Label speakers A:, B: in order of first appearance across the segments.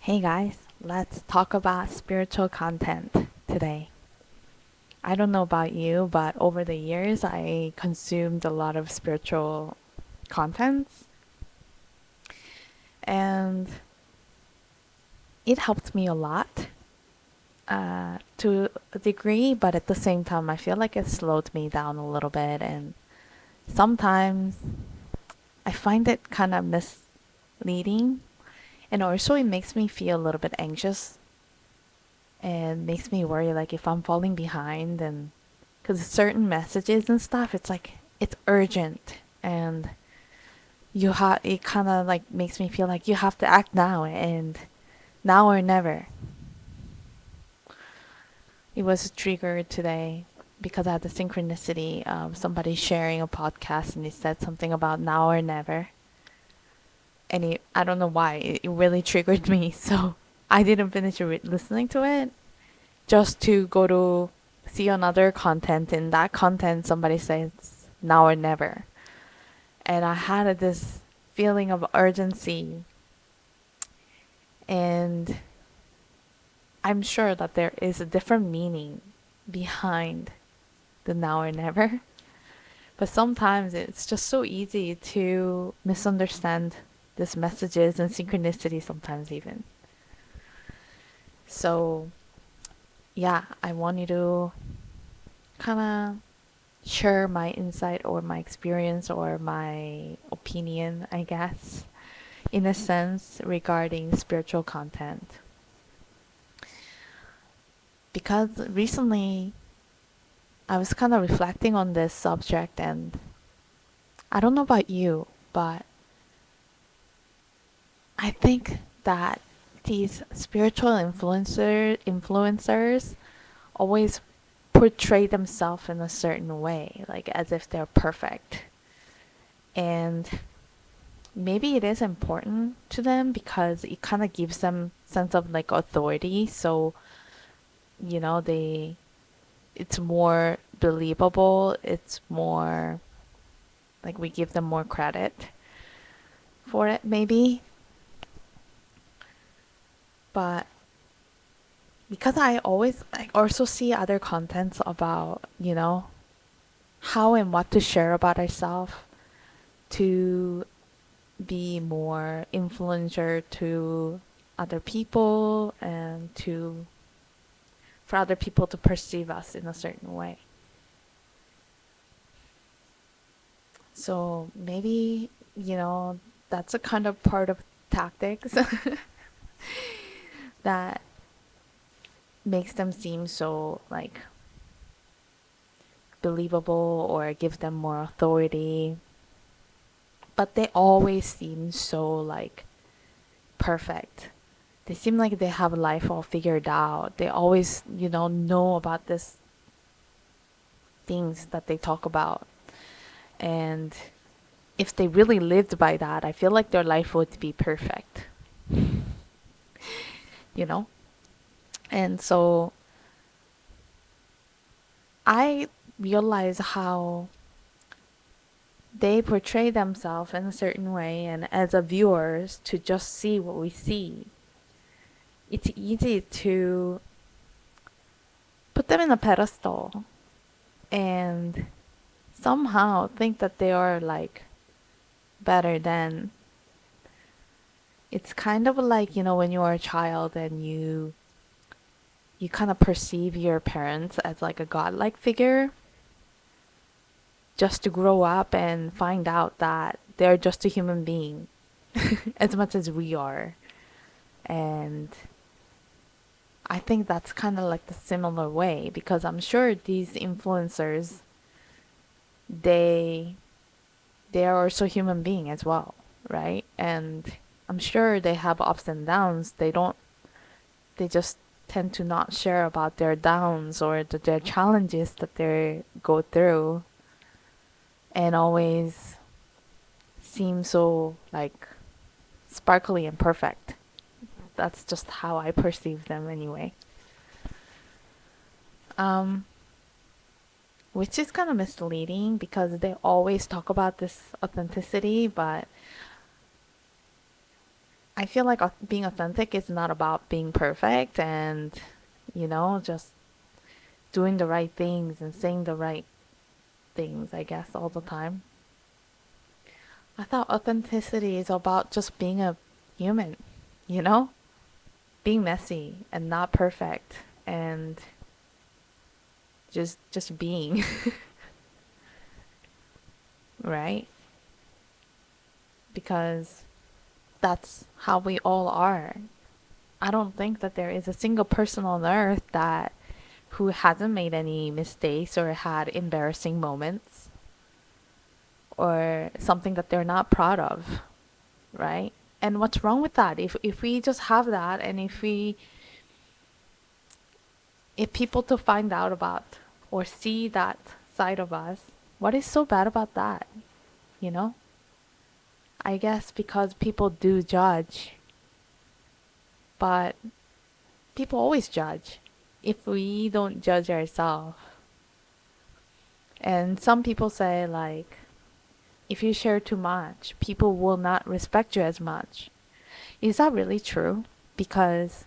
A: Hey guys, let's talk about spiritual content today. I don't know about you, but over the years I consumed a lot of spiritual contents and it helped me a lot to a degree, but at the same time I feel like it slowed me down a little bit and sometimes I find it kind of misleading and also it makes me feel a little bit anxious and makes me worry like if I'm falling behind and because certain messages and stuff it's like it's urgent and you have it kind of like makes me feel like you have to act now and now or never. It was triggered today because I had the synchronicity of somebody sharing a podcast and they said something about now or never and I don't know why it really triggered me so I didn't finish listening to it just to go to see another content. In that content, somebody says now or never. And I had this feeling of urgency. And I'm sure that there is a different meaning behind the now or never. But sometimes it's just so easy to misunderstand these messages and synchronicity sometimes even. So, yeah, I want you to kind of share my insight or my experience or my opinion, I guess, in a sense regarding spiritual content. Because recently I was kind of reflecting on this subject, and I don't know about you, but I think that these spiritual influencers always portray themselves in a certain way, like as if they're perfect. And maybe it is important to them because it kind of gives them sense of like authority. So, they it's more believable. It's more like we give them more credit for it maybe. But because I always like also see other contents about, how and what to share about ourselves to be more influencer to other people and to for other people to perceive us in a certain way. So maybe, that's a kind of part of tactics that makes them seem so like believable or give them more authority. But they always seem so like perfect. They seem like they have life all figured out. They always, know about this things that they talk about. And if they really lived by that, I feel like their life would be perfect, you know? And so I realize how they portray themselves in a certain way, and as a viewers to just see what we see, it's easy to put them in a pedestal and somehow think that they are like better than. It's kind of like, when you are a child and you kind of perceive your parents as like a godlike figure just to grow up and find out that they're just a human being as much as we are. And I think that's kind of like the similar way because I'm sure these influencers they they are also human being as well, right? And I'm sure they have ups and downs. They just tend to not share about their downs or their challenges that they go through and always seem so like sparkly and perfect. That's just how I perceive them anyway. Um, which is kind of misleading because they always talk about this authenticity, but I feel like being authentic is not about being perfect and, just doing the right things and saying the right things, I guess, all the time. I thought authenticity is about just being a human, you know? Being messy and not perfect and just being, right? Because that's how we all are. I don't think that there is a single person on earth that who hasn't made any mistakes or had embarrassing moments or something that they're not proud of, right? And what's wrong with that? If we just have that, and if people to find out about or see that side of us, what is so bad about that? You know? I guess because people do judge, but people always judge if we don't judge ourselves. And some people say, like, if you share too much, people will not respect you as much. Is that really true? Because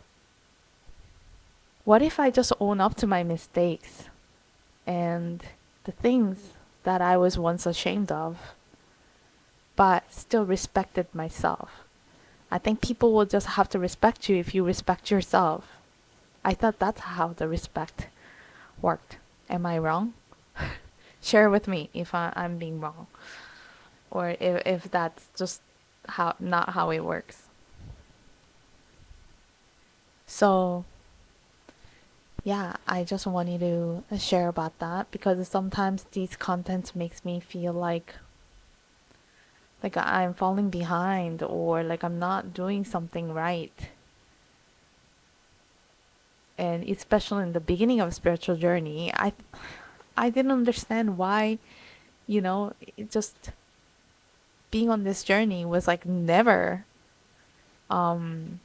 A: what if I just own up to my mistakes and the things that I was once ashamed of, but still respected myself? I think people will just have to respect you if you respect yourself. I thought that's how the respect worked. Am I wrong? Share with me if I'm being wrong, or if that's just how not how it works. So yeah, I just wanted to share about that because sometimes these contents makes me feel like I'm falling behind or like I'm not doing something right. And especially in the beginning of spiritual journey, I didn't understand why, it just being on this journey was um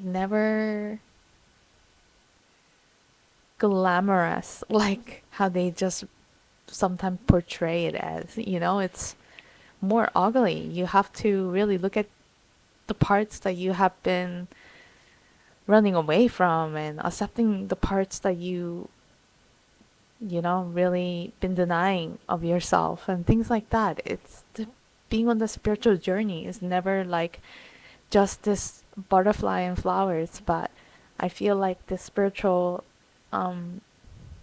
A: never glamorous like how they just sometimes portray it as. It's more ugly. You have to really look at the parts that you have been running away from and accepting the parts that really been denying of yourself and things like that. Being on the spiritual journey is never like just this butterfly and flowers, but I feel like the spiritual um,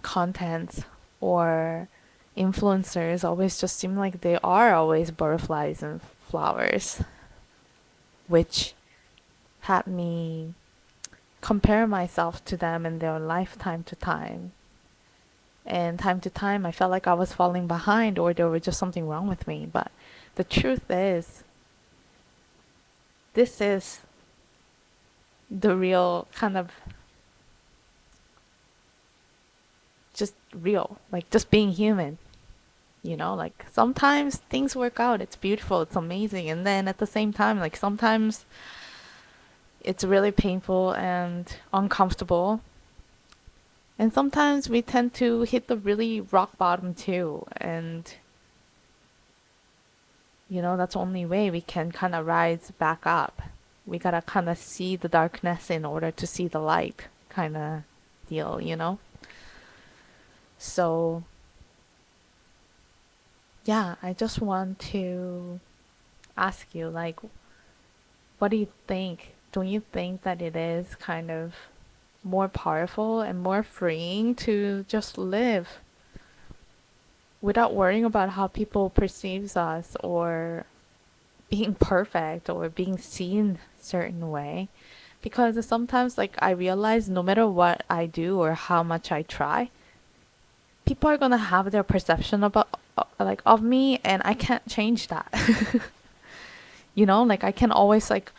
A: contents or influencers always just seem like they are always butterflies and flowers, which had me compare myself to them in their lifetime to time. And time to time, I felt like I was falling behind or there was just something wrong with me. But the truth is, this is the real kind of just real, like just being human. Like sometimes things work out, it's beautiful, it's amazing. And then at the same time, like sometimes it's really painful and uncomfortable. And sometimes we tend to hit the really rock bottom too. And, that's the only way we can kind of rise back up. We gotta kind of see the darkness in order to see the light kind of deal. So, yeah, I just want to ask you, like, what do you think? Don't you think that it is kind of more powerful and more freeing to just live without worrying about how people perceives us or being perfect or being seen certain way? Because sometimes like I realize no matter what I do or how much I try, people are gonna have their perception about like of me, and I can't change that. Like I can always like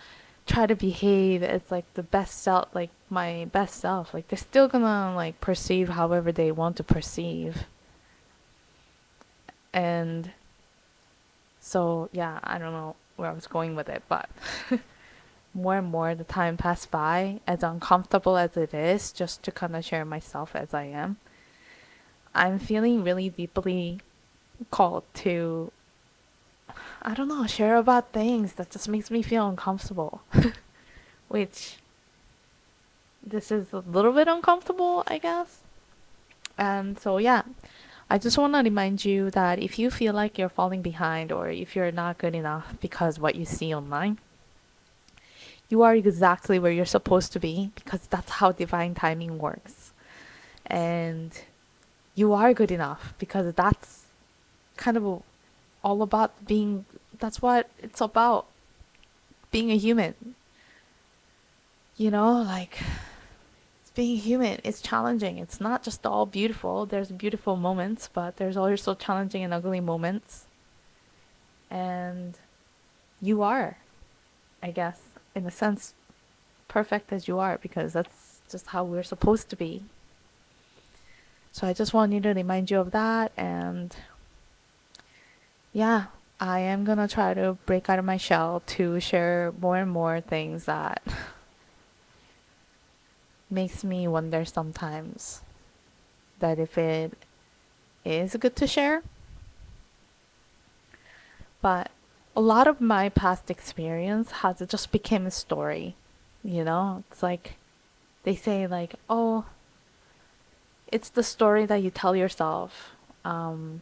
A: try to behave as like the best self, like my best self. Like they're still gonna like perceive however they want to perceive. And so yeah, I don't know where I was going with it, but more and more the time passed by, as uncomfortable as it is just to kind of share myself as I am, I'm feeling really deeply called to, I don't know, share about things that just makes me feel uncomfortable, which this is a little bit uncomfortable, I guess. And so, yeah, I just want to remind you that if you feel like you're falling behind or if you're not good enough because what you see online, you are exactly where you're supposed to be because that's how divine timing works. And you are good enough because that's kind of all about being, that's what it's about, being a human. You know, like being human is challenging. It's not just all beautiful. There's beautiful moments, but there's also challenging and ugly moments. And you are, I guess, in a sense, perfect as you are because that's just how we're supposed to be. So I just wanted to remind you of that. And yeah, I am gonna try to break out of my shell to share more and more things that makes me wonder sometimes that if it is good to share. But a lot of my past experience has just become a story. You know, it's like they say like, oh, it's the story that you tell yourself, and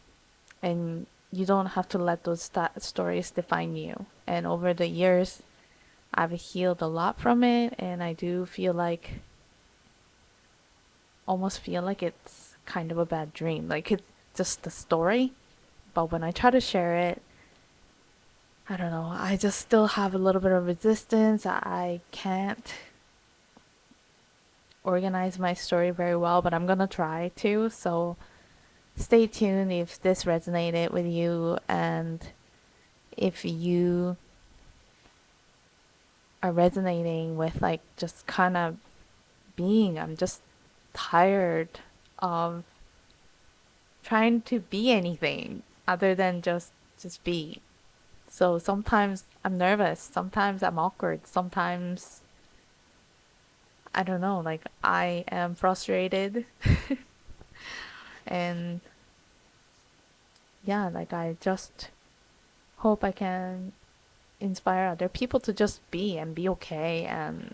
A: you don't have to let those stories define you. And over the years, I've healed a lot from it, and I do feel like, almost feel like it's kind of a bad dream. Like it's just a story, but when I try to share it, I don't know, I just still have a little bit of resistance. I can't organize my story very well, but I'm gonna try to. So stay tuned if this resonated with you and if you are resonating with like just kind of being, I'm just tired of trying to be anything other than just be. So sometimes I'm nervous, sometimes I'm awkward, sometimes I don't know, like I am frustrated and yeah, like I just hope I can inspire other people to just be and be okay and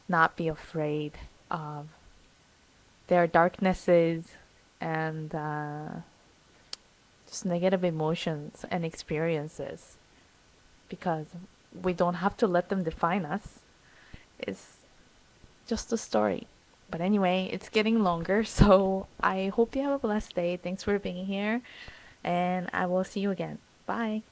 A: not be afraid of their darknesses and just negative emotions and experiences because we don't have to let them define us. It's just a story. But anyway, it's getting longer, so I hope you have a blessed day. Thanks for being here, and I will see you again. Bye.